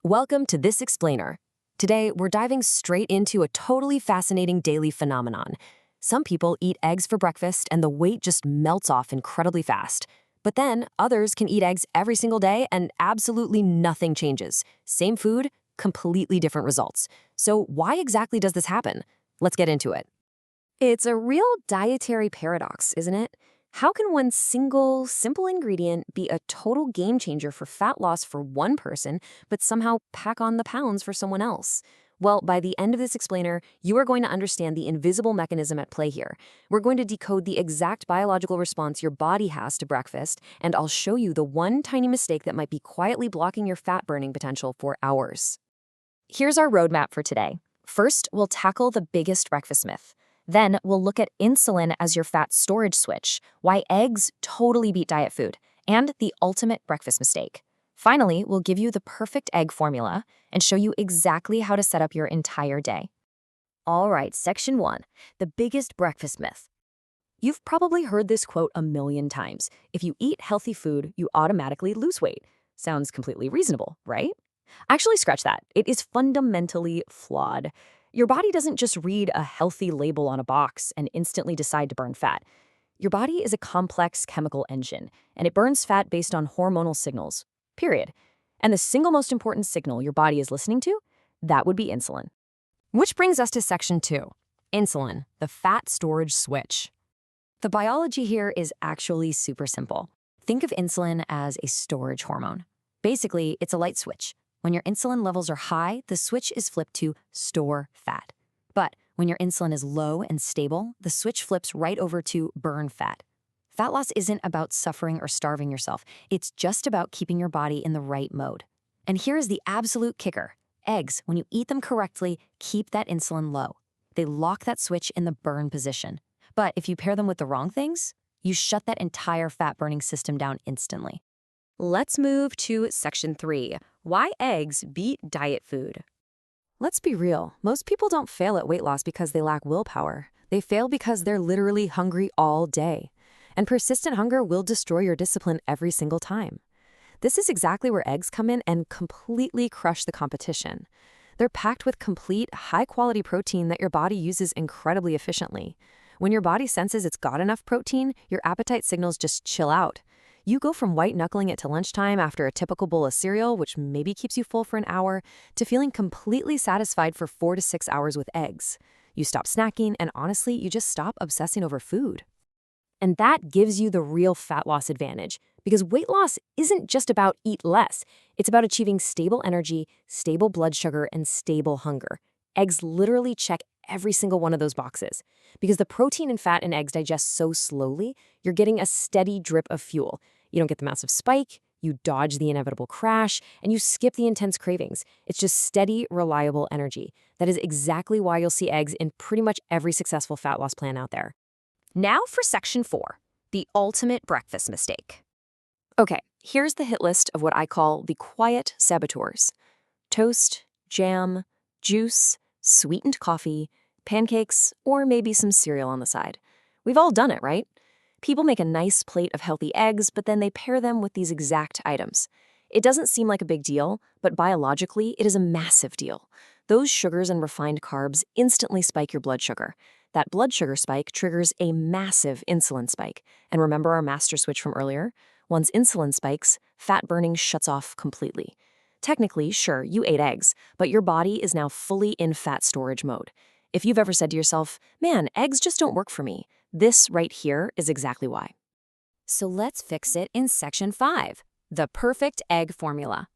Welcome to This Explainer. Today, we're diving straight into a totally fascinating daily phenomenon. Some people eat eggs for breakfast and the weight just melts off incredibly fast. But then, others can eat eggs every single day and absolutely nothing changes. Same food, completely different results. So why exactly does this happen? Let's get into it. It's a real dietary paradox, isn't it? How can one single, simple ingredient be a total game changer for fat loss for one person, but somehow pack on the pounds for someone else? Well, by the end of this explainer, you are going to understand the invisible mechanism at play here. We're going to decode the exact biological response your body has to breakfast, and I'll show you the one tiny mistake that might be quietly blocking your fat burning potential for hours. Here's our roadmap for today. First, we'll tackle the biggest breakfast myth. Then we'll look at insulin as your fat storage switch, why eggs totally beat diet food, and the ultimate breakfast mistake. Finally, we'll give you the perfect egg formula and show you exactly how to set up your entire day. All right, section 1, the biggest breakfast myth. You've probably heard this quote a million times. If you eat healthy food, you automatically lose weight. Sounds completely reasonable, right? Actually, scratch that. It is fundamentally flawed. Your body doesn't just read a healthy label on a box and instantly decide to burn fat. Your body is a complex chemical engine, and it burns fat based on hormonal signals, period. And the single most important signal your body is listening to, that would be insulin. Which brings us to section 2, insulin, the fat storage switch. The biology here is actually super simple. Think of insulin as a storage hormone. Basically, it's a light switch. When your insulin levels are high, the switch is flipped to store fat. But when your insulin is low and stable, the switch flips right over to burn fat. Fat loss isn't about suffering or starving yourself. It's just about keeping your body in the right mode. And here is the absolute kicker. Eggs, when you eat them correctly, keep that insulin low. They lock that switch in the burn position. But if you pair them with the wrong things, you shut that entire fat-burning system down instantly. Let's move to section 3, why eggs beat diet food. Let's be real, most people don't fail at weight loss because they lack willpower. They fail because they're literally hungry all day. And persistent hunger will destroy your discipline every single time. This is exactly where eggs come in and completely crush the competition. They're packed with complete, high-quality protein that your body uses incredibly efficiently. When your body senses it's got enough protein, your appetite signals just chill out. You go from white-knuckling it to lunchtime after a typical bowl of cereal, which maybe keeps you full for an hour, to feeling completely satisfied for 4 to 6 hours with eggs. You stop snacking, and honestly, you just stop obsessing over food. And that gives you the real fat loss advantage, because weight loss isn't just about eat less. It's about achieving stable energy, stable blood sugar, and stable hunger. Eggs literally check every single one of those boxes. Because the protein and fat in eggs digest so slowly, you're getting a steady drip of fuel. You don't get the massive spike, you dodge the inevitable crash, and you skip the intense cravings. It's just steady, reliable energy. That is exactly why you'll see eggs in pretty much every successful fat loss plan out there. Now for section 4, the ultimate breakfast mistake. Okay, here's the hit list of what I call the quiet saboteurs. Toast, jam, juice, sweetened coffee, pancakes, or maybe some cereal on the side. We've all done it, right? People make a nice plate of healthy eggs, but then they pair them with these exact items. It doesn't seem like a big deal, but biologically, it is a massive deal. Those sugars and refined carbs instantly spike your blood sugar. That blood sugar spike triggers a massive insulin spike. And remember our master switch from earlier? Once insulin spikes, fat burning shuts off completely. Technically, sure, you ate eggs, but your body is now fully in fat storage mode. If you've ever said to yourself, man, eggs just don't work for me, this right here is exactly why. So let's fix it in section 5, the perfect egg formula.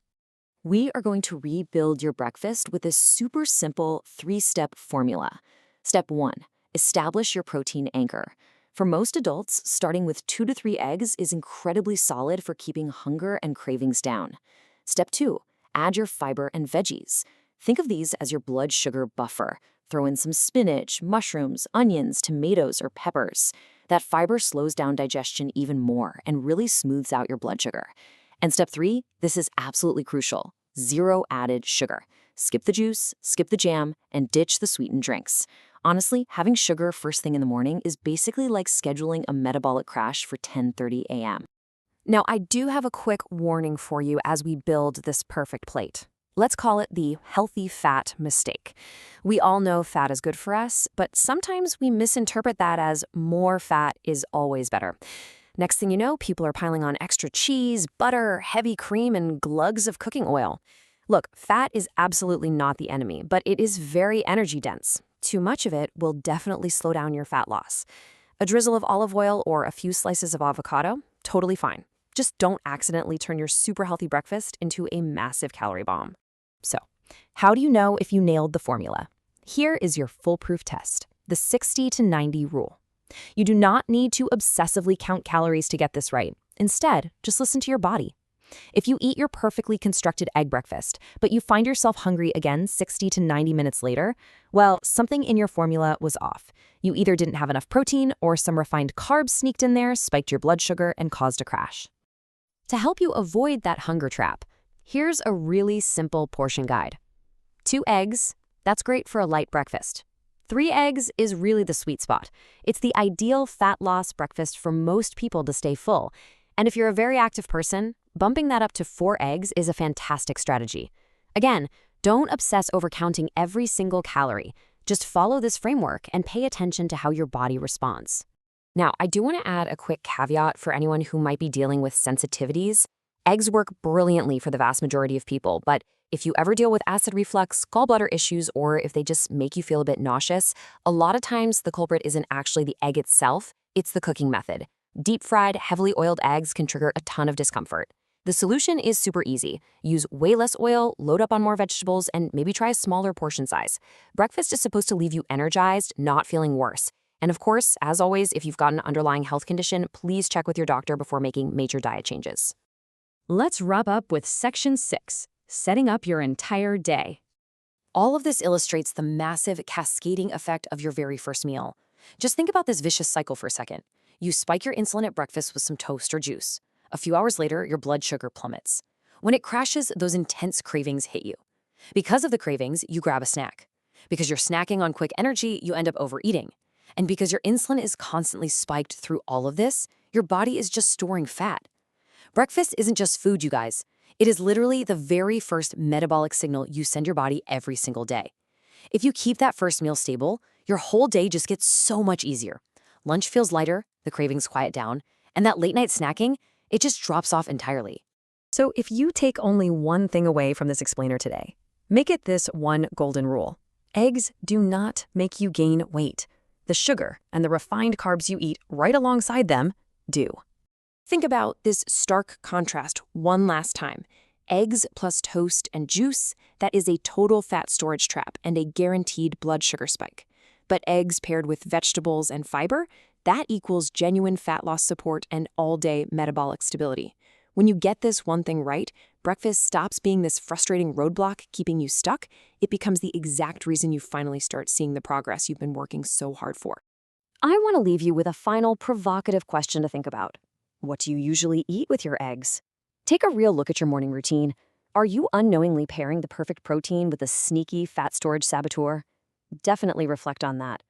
We are going to rebuild your breakfast with this super simple 3-step formula. Step 1, establish your protein anchor. For most adults, starting with 2 to 3 eggs is incredibly solid for keeping hunger and cravings down. Step 2, add your fiber and veggies. Think of these as your blood sugar buffer. Throw in some spinach, mushrooms, onions, tomatoes, or peppers. That fiber slows down digestion even more and really smooths out your blood sugar. And step 3, this is absolutely crucial. 0 added sugar. Skip the juice, skip the jam, and ditch the sweetened drinks. Honestly, having sugar first thing in the morning is basically like scheduling a metabolic crash for 10:30 a.m. Now, I do have a quick warning for you as we build this perfect plate. Let's call it the healthy fat mistake. We all know fat is good for us, but sometimes we misinterpret that as more fat is always better. Next thing you know, people are piling on extra cheese, butter, heavy cream, and glugs of cooking oil. Look, fat is absolutely not the enemy, but it is very energy dense. Too much of it will definitely slow down your fat loss. A drizzle of olive oil or a few slices of avocado, totally fine. Just don't accidentally turn your super healthy breakfast into a massive calorie bomb. So, how do you know if you nailed the formula? Here is your foolproof test, the 60 to 90 rule. You do not need to obsessively count calories to get this right. Instead, just listen to your body. If you eat your perfectly constructed egg breakfast, but you find yourself hungry again 60 to 90 minutes later, well, something in your formula was off. You either didn't have enough protein or some refined carbs sneaked in there, spiked your blood sugar, and caused a crash. To help you avoid that hunger trap, here's a really simple portion guide. 2 eggs, that's great for a light breakfast. 3 eggs is really the sweet spot. It's the ideal fat loss breakfast for most people to stay full. And if you're a very active person, bumping that up to 4 eggs is a fantastic strategy. Again, don't obsess over counting every single calorie. Just follow this framework and pay attention to how your body responds. Now, I do want to add a quick caveat for anyone who might be dealing with sensitivities. Eggs work brilliantly for the vast majority of people, but if you ever deal with acid reflux, gallbladder issues, or if they just make you feel a bit nauseous, a lot of times the culprit isn't actually the egg itself, it's the cooking method. Deep-fried, heavily oiled eggs can trigger a ton of discomfort. The solution is super easy. Use way less oil, load up on more vegetables, and maybe try a smaller portion size. Breakfast is supposed to leave you energized, not feeling worse. And of course, as always, if you've got an underlying health condition, please check with your doctor before making major diet changes. Let's wrap up with Section 6, setting up your entire day. All of this illustrates the massive cascading effect of your very first meal. Just think about this vicious cycle for a second. You spike your insulin at breakfast with some toast or juice. A few hours later, your blood sugar plummets. When it crashes, those intense cravings hit you. Because of the cravings, you grab a snack. Because you're snacking on quick energy, you end up overeating. And because your insulin is constantly spiked through all of this, your body is just storing fat. Breakfast isn't just food, you guys. It is literally the very first metabolic signal you send your body every single day. If you keep that first meal stable, your whole day just gets so much easier. Lunch feels lighter, the cravings quiet down, and that late night snacking, it just drops off entirely. So if you take only one thing away from this explainer today, make it this one golden rule. Eggs do not make you gain weight. The sugar and the refined carbs you eat right alongside them do. Think about this stark contrast one last time. Eggs plus toast and juice, that is a total fat storage trap and a guaranteed blood sugar spike. But eggs paired with vegetables and fiber, that equals genuine fat loss support and all-day metabolic stability. When you get this one thing right, breakfast stops being this frustrating roadblock keeping you stuck. It becomes the exact reason you finally start seeing the progress you've been working so hard for. I want to leave you with a final provocative question to think about. What do you usually eat with your eggs? Take a real look at your morning routine. Are you unknowingly pairing the perfect protein with a sneaky fat storage saboteur? Definitely reflect on that.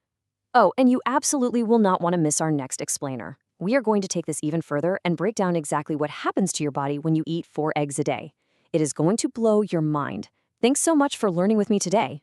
Oh, and you absolutely will not want to miss our next explainer. We are going to take this even further and break down exactly what happens to your body when you eat 4 eggs a day. It is going to blow your mind. Thanks so much for learning with me today.